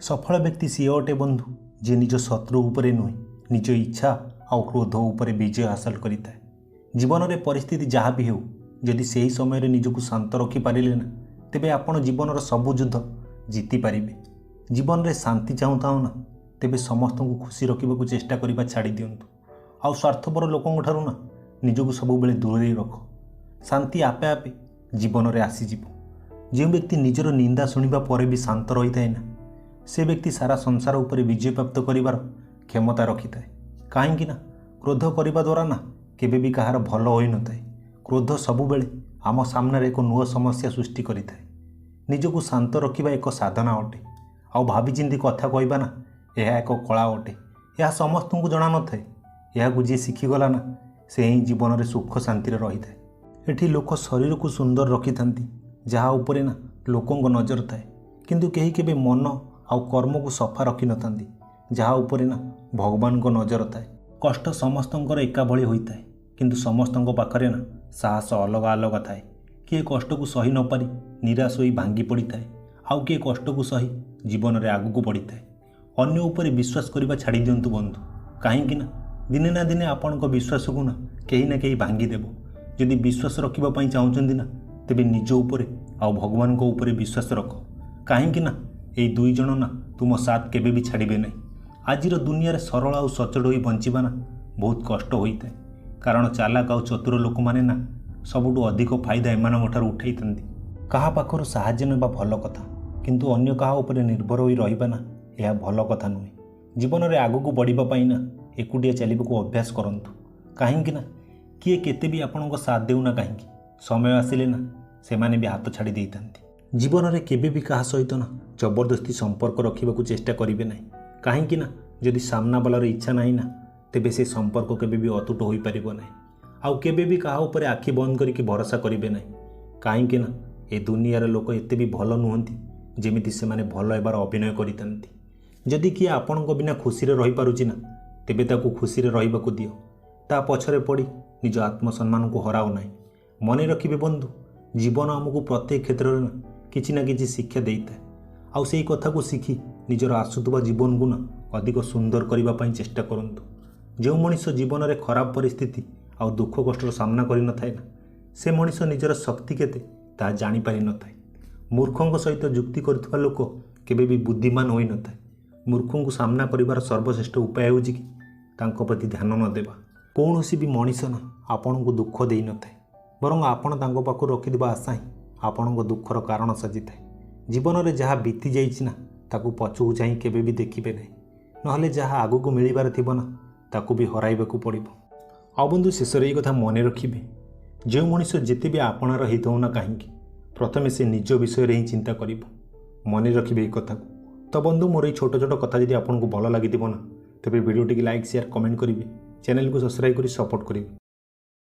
सफल व्यक्ति सी अटे बंधु जे निज शत्रु उपरे नुहे निज इच्छा आउ क्रोध उपरे विजय हासिल करिता है। जीवन में परिस्थिति जहाँ भी हो जदि से समय निजक शांत रखिपारे ना तेबे आपण जीवन सबु युद्ध जीति पारे। जीवन में शांति चाहूँ ना तेबे समस्त को खुशी रखा चेष्टा करने छाड़ी दिंतु। आउ स्वार्थपर लोकों ठारू ना निजक सब बेले दूर रख। शांति आपे आपे जीवन में आसीज। जो व्यक्ति निजर निंदा शुणा पर भी शांत रही था ना से व्यक्ति सारा संसार उपर विजय प्राप्त करिवार क्षमता रखि थाए। कहीं क्रोध करने द्वारा ना केबे भी कहार भल होई न थाए। क्रोध सबुबेले आम सामने एक नुआ समस्या सृष्टि करि थाए। निजको शांत रखिबा एक साधना अटे। आउ भाभी चिंती कथा कहबा ना यह एक कला अटे। यह समस्त को जना न थाए। यह जी शिखिगला ना से ही जीवन में सुख शांति रही थाए। एठी लोक शरीर को सुंदर रखि थांती जहाँ उपरे ना लोकों नजर थाए किंतु केही केबे मन आउ कर्म को सफा रखि नथांती जहाँ उपरे ना भगवान को नजर थाए। कष्ट समस्तंकर एका भली होता है किंतु समस्तंक पाखरे ना साहस अलग अलग थाए। किए कष्ट को सही न पारी निराश होई भांगी पड़ी थाए आउ किए कष्ट को सही जीवन में आगू बढ़ी थाए। अन्य उपरे विश्वास करने छाड़ी दिंतु बंधु। कहीं दिने ना दिने आपण विश्वास को ना कहीं भांगी देव। जदि विश्वास रखापी चाहूँगी ना तेबे निज उपरे आउ भगवान को उपरे विश्वास रख। कहीं यही दुई जन ना तुम साथ केबे भी छाड़े ना। आज दुनिया रे सरल आउ सचोट हो बंचवा ना बहुत कष्ट होता है। कारण चालाक आउ चतुर लोक माने ना सबुठु अधिक फायदा एमानक ठारू उठाई थांती। कहा पाखर साहाय्य नेबा भल कथा किंतु अन्य कहा उपरे निर्भर होई रहिबा ना यह भल कथा नुहे। जीवन में आगू बढ़िबा पई ना एकुटिया चलिबाकू अभ्यास करंतु। कहीं किए केते भी आपनको साथ देउना कहीं समय आसिले ना से माने भी हाथ छाड़ी देई थांती। जीवन में केबे भी कहा सहित ना जबरदस्ती संपर्क रखा चेष्टा करेंगे ना। कहीं जदि सामना वालार इच्छा ना ना तेबे से संपर्क केबे भी अतुट हो पार ना। आउ केबे भी कहा ऊपर आखि बंद करके भरोसा करेंगे ना। कहीं ए दुनियार लोक एते भी भल नुहंती जेमिति से माने भल हेबार अभिनय करितांती। जदि किए आपणको बिना खुशी रही पारुछि ना तेबे ताकू खुशी रहिबाकू दियो। ता पछरे पड़ी निज आत्मसम्मान को हराओ ना। मन रखिबे बंधु जीवन आमको प्रत्येक क्षेत्र में किछि ना किछि शिक्षा देता है। आउ सेही कथा को शिखी निजर आसुवा जीवन को ना अधिक सुंदर करने चेष्टा करंतु। जो मनीष जीवन में खराब परिस्थिति आउ दुख कष्टर सामना कर न थाए ना से मनीष निजर शक्ति केते ता जानी पारि न थाए। मूर्खों सहित जुक्ति करुवा लोक केबे भी बुद्धिमान होई न थाए। मूर्खों को सामना करिवार सर्वश्रेष्ठ उपाय होउछि कि तांको प्रति ध्यान न देबा। कौनसी भी मनीष ना आपण को दुख देई न थाए बरं आपण तांको पाखु रखिदिबा आशा ही आपण दुखर कारण साजी थाए। जीवन में जहाँ बीती जाइछि ना ताकू पछुकू चाहि केबे भी देखिबे नहीं नहले जहाँ आगू को मिलबार थिबो ना ताकू भी हराइबाकू पड़िबो। आ बंधु शेष ये कथा मन रखिबे जो मनीष जेते भी आपणार हेतौ ना कहीं प्रथमे से निज विषय ही चिंता करिबो। मन रखिबे ये कथा को। तो बंधु मोर ये छोट छोट कथा जदि आपको भल लगिथिबो ना तेबे वीडियो टिके लाइक शेयर कमेंट करिवे। चैनल को सब्सक्राइब करी सपोर्ट करिवे।